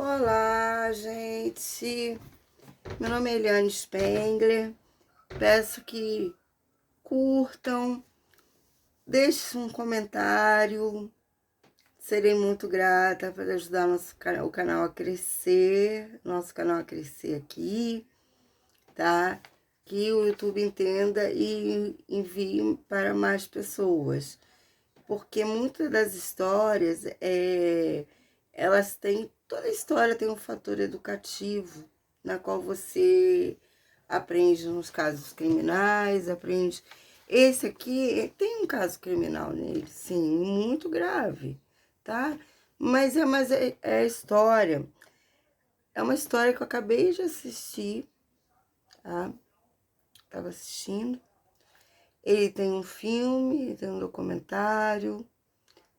Olá, gente. Meu nome é Eliane Spengler. Peço que curtam, deixem um comentário. Serei muito grata para ajudar o canal a crescer, nosso canal a crescer aqui, tá? Que o YouTube entenda e envie para mais pessoas. Porque muitas das histórias, elas têm, toda história tem um fator educativo, na qual você aprende nos casos criminais, aprende. Esse aqui tem um caso criminal nele, sim, muito grave, tá? Mas é história. É uma história que eu acabei de assistir, tá? Tava assistindo. Ele tem um filme, ele tem um documentário.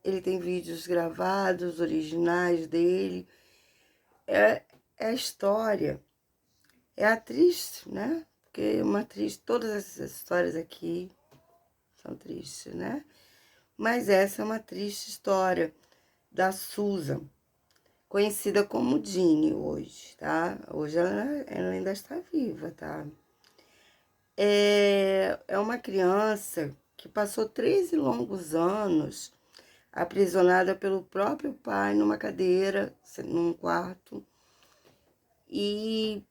Ele tem vídeos gravados, originais dele. É a história. É a atriz, né? Porque uma atriz, todas essas histórias aqui são tristes, né? Mas essa é uma triste história da Susan, conhecida como Jeanne hoje, tá? Hoje ela ainda está viva, tá? É uma criança que passou 13 longos anos aprisionada pelo próprio pai numa cadeira, num quarto, e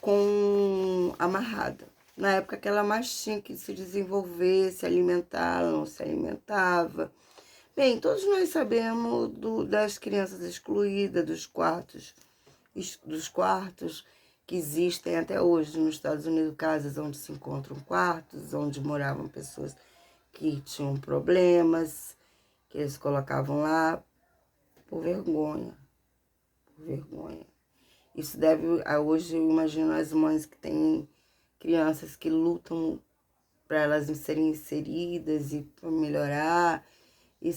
com amarrada. Na época que ela mais tinha que se desenvolver, se alimentar, ela não se alimentava. Bem, todos nós sabemos das crianças excluídas dos quartos que existem até hoje nos Estados Unidos, casas onde se encontram quartos, onde moravam pessoas que tinham problemas, que eles colocavam lá por vergonha, por vergonha. Isso deve, hoje eu imagino as mães que têm crianças que lutam para elas serem inseridas e para melhorar, e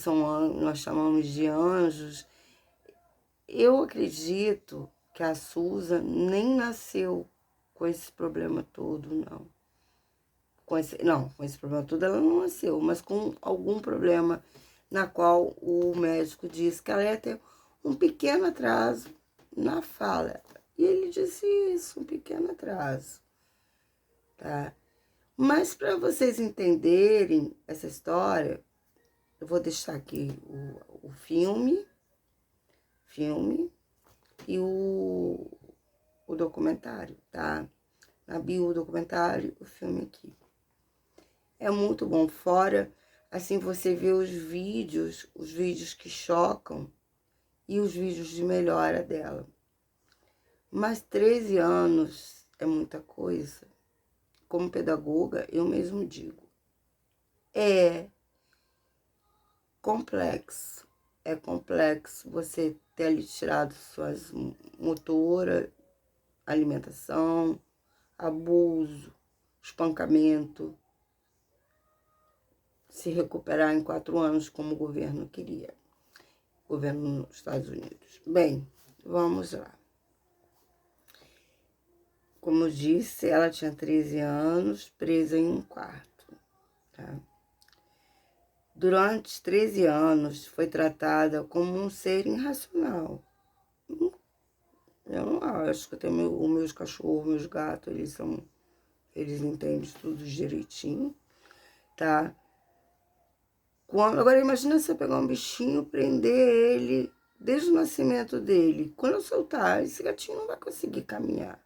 nós chamamos de anjos. Eu acredito que a Susan nem nasceu com esse problema todo, não. Com esse problema todo ela não nasceu, mas com algum problema na qual o médico disse que ela ia ter um pequeno atraso na fala. E ele disse isso, um pequeno atraso, tá? Mas para vocês entenderem essa história, eu vou deixar aqui o filme e o documentário, tá? Na bio, o documentário, o filme aqui. É muito bom, fora, assim, você vê os vídeos que chocam e os vídeos de melhora dela. Mas 13 anos é muita coisa. Como pedagoga, eu mesmo digo. É complexo. É complexo você ter ali tirado suas motoras, alimentação, abuso, espancamento, se recuperar em 4 anos como o governo queria. O governo dos Estados Unidos. Bem, vamos lá. Como eu disse, ela tinha 13 anos, presa em um quarto, tá? Durante 13 anos, foi tratada como um ser irracional. Eu não acho que até os meus cachorros, meus gatos, eles entendem tudo direitinho, tá? Agora imagina você pegar um bichinho, prender ele desde o nascimento dele. Quando eu soltar, esse gatinho não vai conseguir caminhar,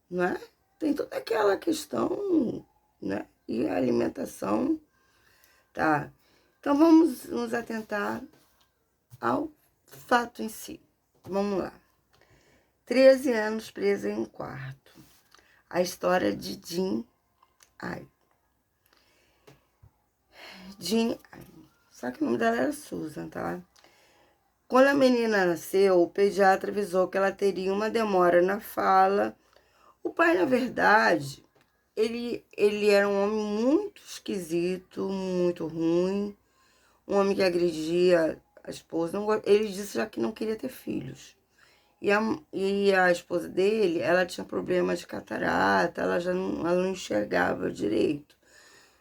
não é? Tem toda aquela questão, né? E a alimentação, tá? Então vamos nos atentar ao fato em si. Vamos lá. 13 anos presa em um quarto. A história de Jean Ai. Jean Ai. Só que o nome dela era Susan, tá? Quando a menina nasceu, o pediatra avisou que ela teria uma demora na fala. O pai, na verdade, ele era um homem muito esquisito, muito ruim. Um homem que agredia a esposa. Ele disse já que não queria ter filhos. E a esposa dele, ela tinha problema de catarata, ela não enxergava direito.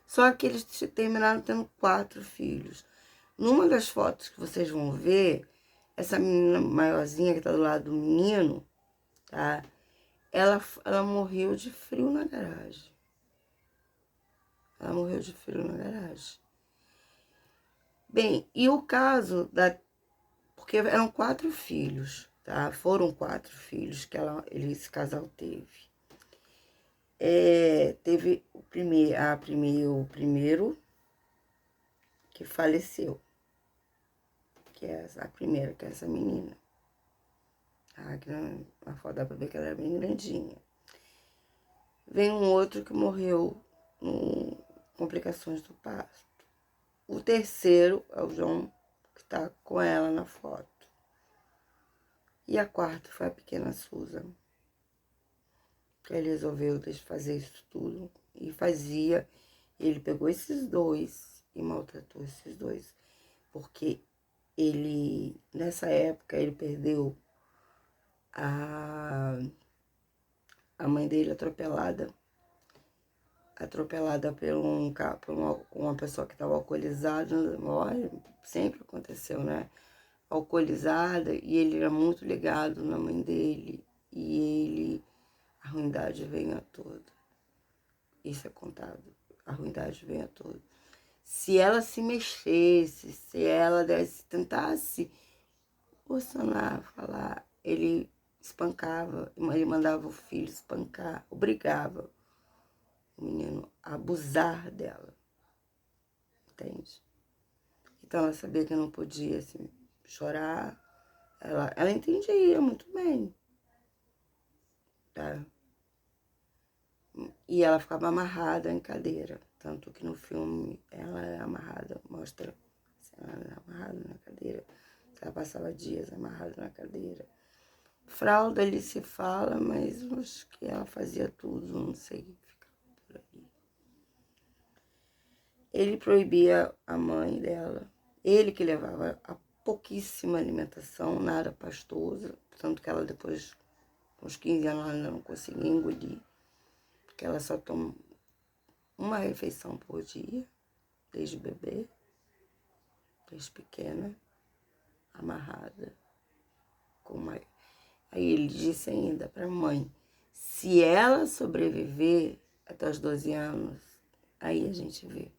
Só que eles terminaram tendo 4 filhos. Numa das fotos que vocês vão ver, essa menina maiorzinha que tá do lado do menino, tá? Ela morreu de frio na garagem. Ela morreu de frio na garagem. Bem, e o caso da... Porque eram 4 filhos, tá? Foram 4 filhos que esse casal teve. Teve o primeiro que faleceu. Que é a primeira, que é essa menina. Que na foto dá pra ver que ela era bem grandinha. Vem um outro que morreu com complicações do parto. O terceiro é o João, que tá com ela na foto. E a quarta foi a pequena Susan. Que ele resolveu fazer isso tudo. E fazia. Ele pegou esses 2 e maltratou esses 2. Porque ele, nessa época, ele perdeu a mãe dele atropelada por uma pessoa que estava alcoolizada. Olha, sempre aconteceu, né? Alcoolizada, e ele era muito ligado na mãe dele, e a ruindade veio a toda. Isso é contado, a ruindade veio a toda. Se ela se mexesse, se ela tentasse posicionar, falar, ele espancava, ele mandava o filho espancar, obrigava o menino a abusar dela, entende? Então ela sabia que não podia assim, chorar, ela entendia muito bem, tá? E ela ficava amarrada em cadeira, tanto que no filme ela é amarrada, mostra ela é amarrada na cadeira, ela passava dias amarrada na cadeira. Fralda ali se fala, mas acho que ela fazia tudo, não sei, ficava por ali. Ele proibia a mãe dela, ele que levava a pouquíssima alimentação, nada pastosa, tanto que ela depois, com uns 15 anos, ela ainda não conseguia engolir, porque ela só toma uma refeição por dia, desde bebê, desde pequena, amarrada, com uma... Aí ele disse ainda para a mãe, se ela sobreviver até os 12 anos, aí a gente vê.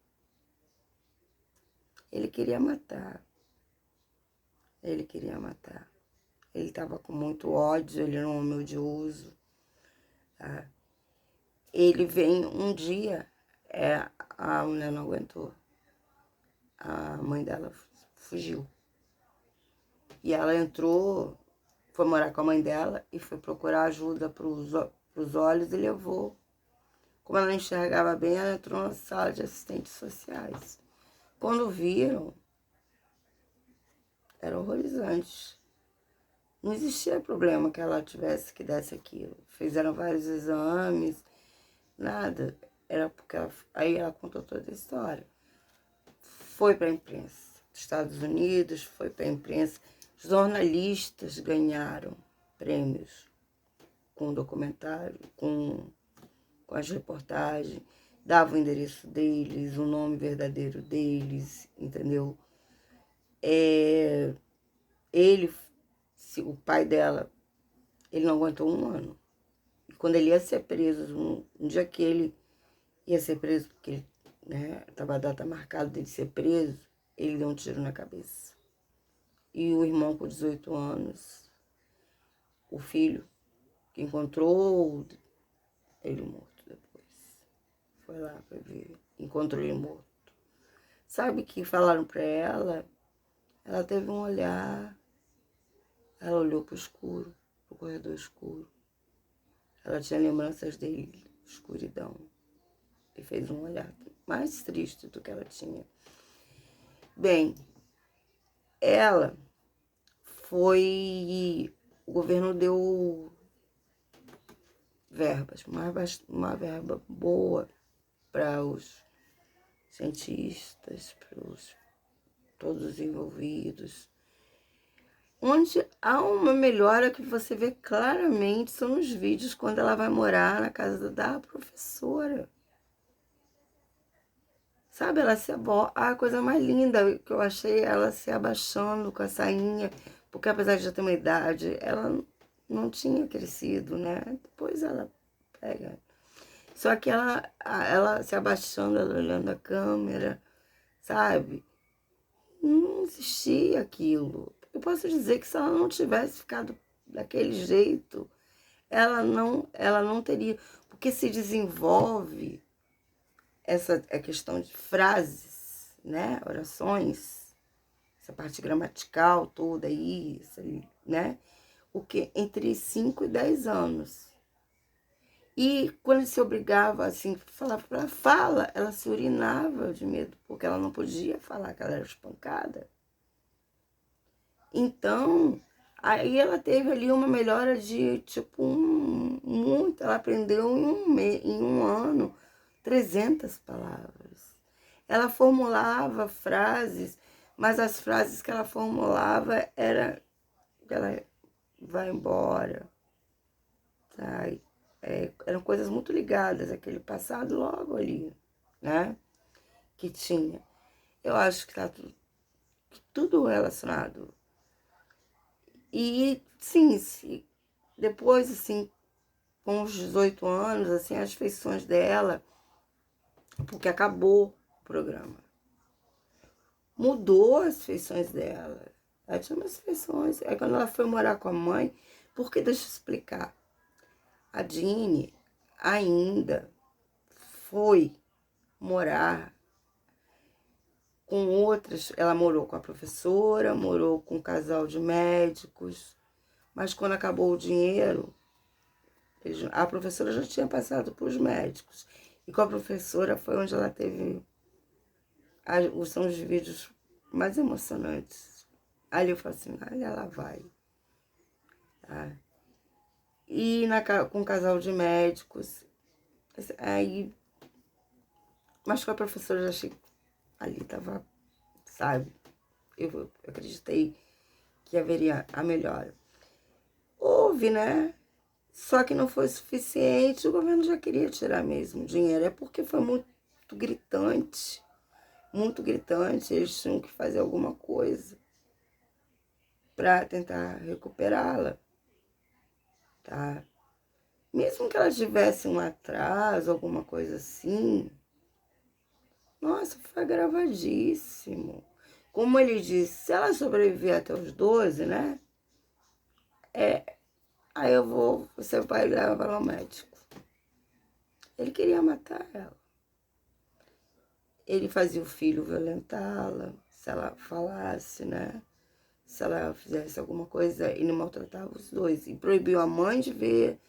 Ele queria matar. Ele queria matar. Ele estava com muito ódio, ele era um homem odioso. Tá? Ele vem um dia, a mulher não aguentou. A mãe dela fugiu. E ela entrou, foi morar com a mãe dela e foi procurar ajuda para os olhos e levou. Como ela não enxergava bem, ela entrou na sala de assistentes sociais. Quando viram, era horrorizante. Não existia problema que ela tivesse que desse aquilo. Fizeram vários exames, nada. Era porque aí ela contou toda a história. Foi para a imprensa dos Estados Unidos, foi para a imprensa. Jornalistas ganharam prêmios com o documentário, com as reportagens, davam o endereço deles, o nome verdadeiro deles, entendeu? O pai dela, ele não aguentou 1 ano. E quando ele ia ser preso, um dia que ele ia ser preso, porque ele, né, estava a data marcada dele ser preso, ele deu um tiro na cabeça. E o irmão com 18 anos, o filho, que encontrou ele morto depois. Foi lá para ver, encontrou ele morto. Sabe que falaram para ela? Ela teve um olhar, ela olhou para o escuro, para o corredor escuro. Ela tinha lembranças dele, escuridão. E fez um olhar mais triste do que ela tinha. Bem, ela foi... O governo deu verbas, uma verba boa para os cientistas, para todos os envolvidos. Onde há uma melhora que você vê claramente são nos vídeos quando ela vai morar na casa da professora. Sabe, ela a coisa mais linda que eu achei, ela se abaixando com a sainha, Porque apesar de já ter uma idade, ela não tinha crescido, né? Depois ela pega. Só que ela se abaixando, ela olhando a câmera, sabe? Não existia aquilo. Eu posso dizer que se ela não tivesse ficado daquele jeito, ela não teria. Porque se desenvolve essa a questão de frases, né? Orações, essa parte gramatical toda aí, né? O que? Entre 5 e 10 anos. E quando ele se obrigava, assim, falava para ela, fala, ela se urinava de medo, porque ela não podia falar que ela era espancada. Então, aí ela teve ali uma melhora de, tipo, muito. Ela aprendeu em um ano 300 palavras. Ela formulava frases, mas as frases que ela formulava era ela vai embora, sai. Eram coisas muito ligadas àquele passado logo ali, né? Que tinha. Eu acho que tá tudo relacionado. E sim, depois, assim, com uns 18 anos, assim, as feições dela, porque acabou o programa. Mudou as feições dela. Ela tinha umas feições. Aí quando ela foi morar com a mãe, porque deixa eu explicar. A Dini ainda foi morar com outras. Ela morou com a professora, morou com um casal de médicos, mas quando acabou o dinheiro, a professora já tinha passado para os médicos. E com a professora foi onde ela teve. São os vídeos mais emocionantes. Ali eu falo assim, ali ela vai. Tá? E com um casal de médicos. Aí, mas com a professora eu já achei. Ali tava, sabe? Eu acreditei que haveria a melhora. Houve, né? Só que não foi suficiente, o governo já queria tirar mesmo dinheiro. É porque foi muito gritante. Eles tinham que fazer alguma coisa para tentar recuperá-la, tá? Mesmo que ela tivesse um atraso, alguma coisa assim, nossa, foi gravadíssimo. Como ele disse, se ela sobreviver até os 12, né? Aí você vai levar ela ao médico. Ele queria matar ela. Ele fazia o filho violentá-la, se ela falasse, né? Se ela fizesse alguma coisa, ele maltratava os dois. E proibiu a mãe de ver,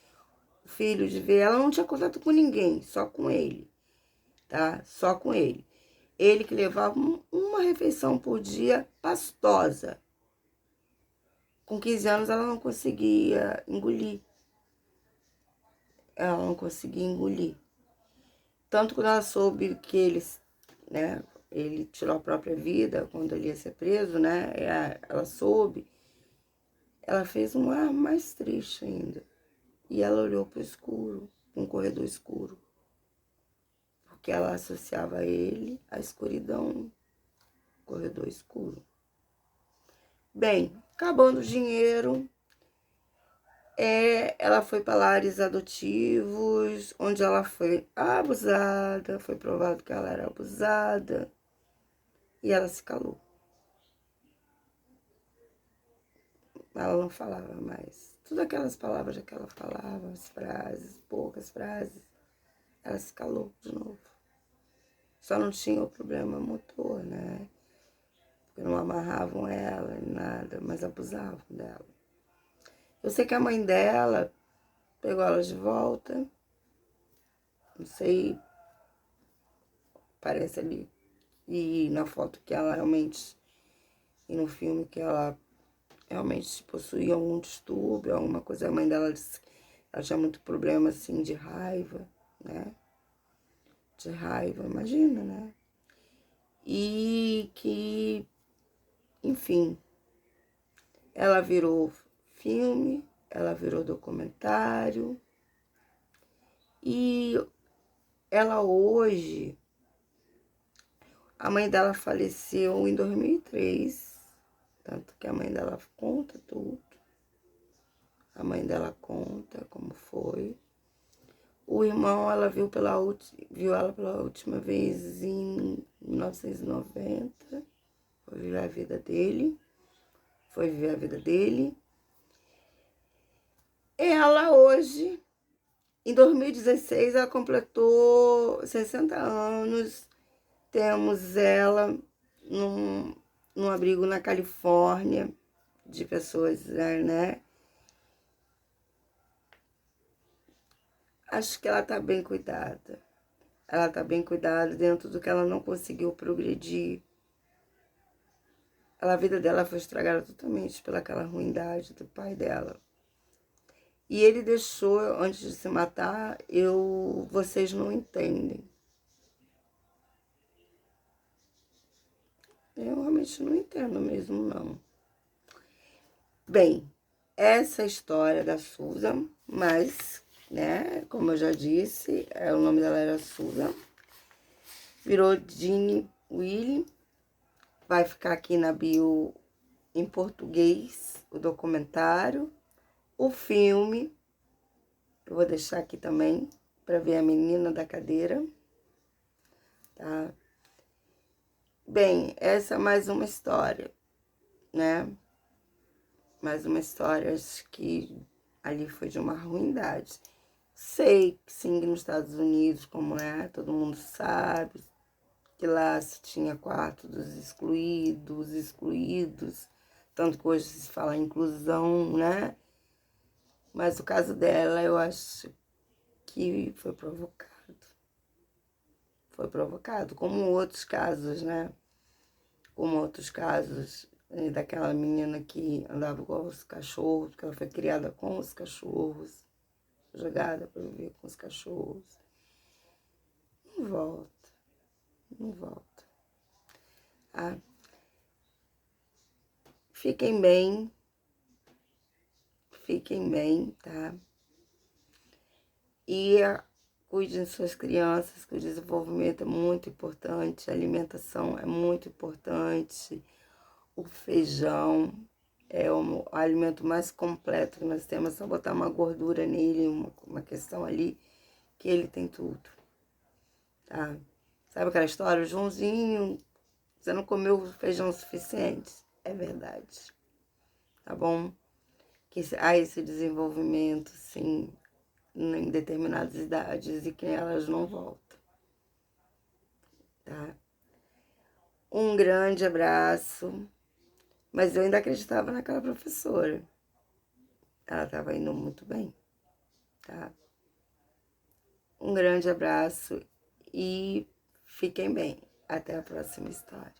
o filho de ver. Ela não tinha contato com ninguém, só com ele, tá? Só com ele. Ele que levava uma refeição por dia pastosa. Com 15 anos ela não conseguia engolir. Ela não conseguia engolir. Tanto quando ela soube que né, ele tirou a própria vida quando ele ia ser preso, né? Ela soube. Ela fez um ar mais triste ainda. E ela olhou para o escuro, um corredor escuro. Porque ela associava ele à escuridão, corredor escuro. Bem, acabando o dinheiro, ela foi para lares adotivos, onde ela foi abusada, foi provado que ela era abusada, e ela se calou. Ela não falava mais. Tudo aquelas palavras que ela falava, as frases, poucas frases, ela se calou de novo. Só não tinha o problema motor, né? Porque não amarravam ela, nada, mas abusavam dela. Eu sei que a mãe dela pegou ela de volta. Não sei, parece ali. E na foto que ela realmente, e no filme que ela realmente possuía algum distúrbio, alguma coisa. A mãe dela disse que ela tinha muito problema, assim, de raiva, né? De raiva, imagina, né? E que, enfim, ela virou filme, ela virou documentário. E ela hoje, a mãe dela faleceu em 2003, Tanto que a mãe dela conta tudo. A mãe dela conta como foi. O irmão, ela viu ela pela última vez em 1990. Foi viver a vida dele. Ela hoje, em 2016, ela completou 60 anos. Temos ela num abrigo na Califórnia de pessoas, né? Acho que ela tá bem cuidada. Ela tá bem cuidada dentro do que ela não conseguiu progredir. A vida dela foi estragada totalmente pelaquela ruindade do pai dela. E ele deixou, antes de se matar, vocês não entendem. Eu realmente não entendo mesmo, não. Bem, essa é a história da Susan, mas, né, como eu já disse, o nome dela era Susan. Virou Jeanne Willy. Vai ficar aqui na bio em português o documentário. O filme, eu vou deixar aqui também para ver a menina da cadeira, tá? Bem, essa é mais uma história, né? Mais uma história, acho que ali foi de uma ruindade. Sei que sim, nos Estados Unidos, como é, todo mundo sabe, que lá se tinha quarto dos excluídos, tanto que hoje se fala inclusão, né? Mas o caso dela, eu acho que foi provocado. Foi provocado, como outros casos, né? Como outros casos daquela menina que andava com os cachorros, porque ela foi criada com os cachorros, jogada para viver com os cachorros. Não volta, não volta. Ah, fiquem bem, tá? E cuidem de suas crianças, que o desenvolvimento é muito importante, a alimentação é muito importante. O feijão é o alimento mais completo que nós temos, é só botar uma gordura nele, uma questão ali, que ele tem tudo, tá? Sabe aquela história? Joãozinho, você não comeu feijão suficiente? É verdade, tá bom? Que há esse desenvolvimento, sim, em determinadas idades e que elas não voltam, tá? Um grande abraço, mas eu ainda acreditava naquela professora. Ela estava indo muito bem, tá? Um grande abraço e fiquem bem. Até a próxima história.